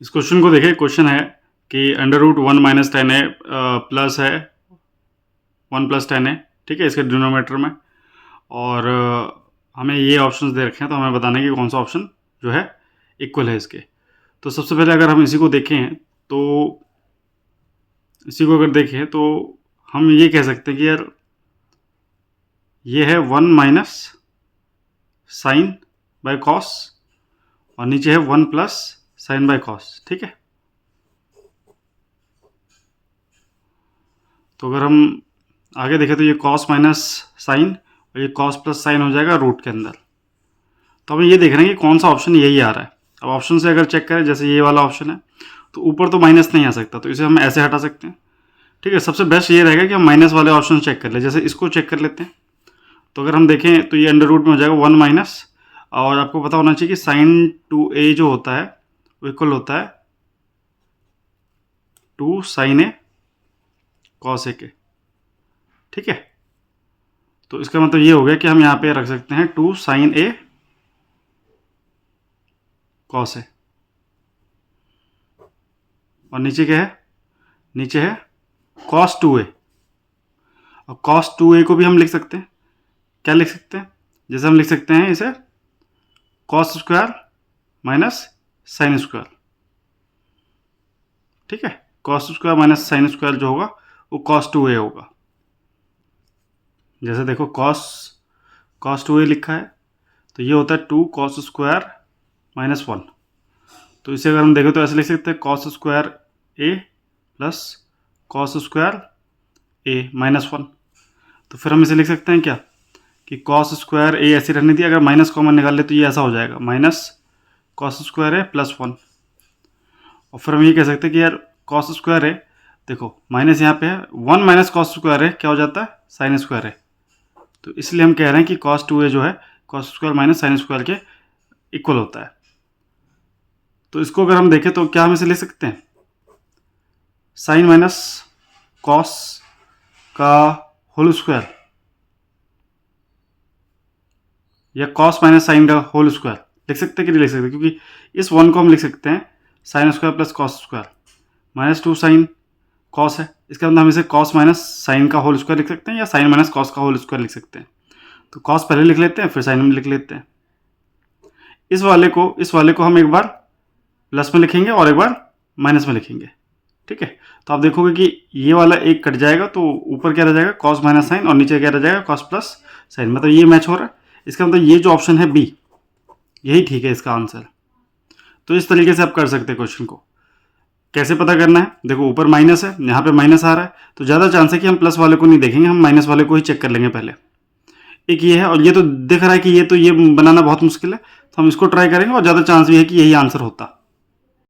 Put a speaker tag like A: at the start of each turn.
A: इस क्वेश्चन को देखिए। क्वेश्चन है कि अंडर रूट 1-10 प्लस है 1+10 ठीक है इसके डिनोमिनेटर में, और हमें ये ऑप्शंस दे रखे हैं, तो हमें बताना है कि कौन सा ऑप्शन जो है इक्वल है इसके। तो सबसे पहले अगर हम इसी को देखें तो हम ये कह सकते हैं कि यार ये है 1 - साइन बाय कॉस और नीचे है 1 + साइन बाय कॉस, ठीक है। तो अगर हम आगे देखें तो ये कॉस माइनस साइन और ये कॉस प्लस साइन हो जाएगा रूट के अंदर। तो हमें ये देख रहे हैं कि कौन सा ऑप्शन यही आ रहा है। अब ऑप्शन से अगर चेक करें, जैसे ये वाला ऑप्शन है, तो ऊपर तो माइनस नहीं आ सकता, तो इसे हम ऐसे हटा सकते हैं, ठीक है। सबसे बेस्ट ये रहेगा कि हम माइनस वाले ऑप्शन चेक कर ले। जैसे इसको चेक कर लेते हैं, तो अगर हम देखें तो ये अंडर रूट में हो जाएगा 1 माइनस, और आपको पता होना चाहिए कि साइन 2a जो होता है वो इक्वल होता है 2 साइन a कॉस a के, ठीक है। तो इसका मतलब ये हो गया कि हम यहाँ पे रख सकते हैं 2 साइन a कॉस a, और नीचे क्या है, नीचे है कॉस 2a, और कॉस 2a को भी हम लिख सकते हैं, क्या लिख सकते हैं, जैसे हम लिख सकते हैं इसे cos square minus sine square, ठीक है। Cos square minus sine square जो होगा वो कॉस 2a होगा। जैसे देखो कॉस 2a लिखा है, तो ये होता है 2 कॉस स्क्वायर माइनस 1। तो इसे अगर हम देखें तो ऐसे लिख सकते हैं cos square a plus cos square a minus 1। तो फिर हम इसे लिख सकते हैं क्या, कि कॉस स्क्वायर a ऐसी रहने दी, अगर माइनस कॉमन निकाल ले तो ये ऐसा हो जाएगा minus cos square a plus 1। और फिर हम ये कह सकते हैं कि यार कॉस स्क्वायर a, देखो माइनस यहाँ पे है, 1 माइनस कॉस स्क्वायर a क्या हो जाता है, साइन स्क्वायर a। तो इसलिए हम कह रहे हैं कि कॉस 2a जो है cos square minus sine square के इक्वल होता है। तो इसको अगर हम देखें तो क्या हम इसे लिख सकते हैं, साइन माइनस कॉस का होल स्क्वायर, या कॉस माइनस साइन का होल स्क्वायर लिख सकते हैं कि नहीं लिख सकते, क्योंकि इस 1 को हम लिख सकते हैं sine square plus cos square minus 2 sine cos है, इसके अंदर हम इसे कॉस माइनस साइन का होल स्क्वायर लिख सकते हैं, या साइन माइनस कॉस का होल स्क्वायर लिख सकते हैं। तो कॉस पहले लिख लेते हैं, फिर साइन में लिख लेते हैं। इस वाले को हम एक बार प्लस में लिखेंगे और एक बार माइनस में लिखेंगे, ठीक है। तो आप देखोगे कि ये वाला एक कट जाएगा, तो ऊपर क्या रह जाएगा कॉस माइनस साइन, और नीचे क्या रह जाएगा कॉस प्लस साइन, मतलब ये मैच हो रहा है। इसका मतलब ये जो ऑप्शन है बी, यही ठीक है इसका आंसर। तो इस तरीके से आप कर सकते हैं क्वेश्चन को। कैसे पता करना है, देखो ऊपर माइनस है, यहाँ पे माइनस आ रहा है, तो ज़्यादा चांस है कि हम प्लस वाले को नहीं देखेंगे, हम माइनस वाले को ही चेक कर लेंगे पहले। एक ये है, और ये तो दिख रहा है कि ये बनाना बहुत मुश्किल है, तो हम इसको ट्राई करेंगे, और ज़्यादा चांस भी है कि यही आंसर होता।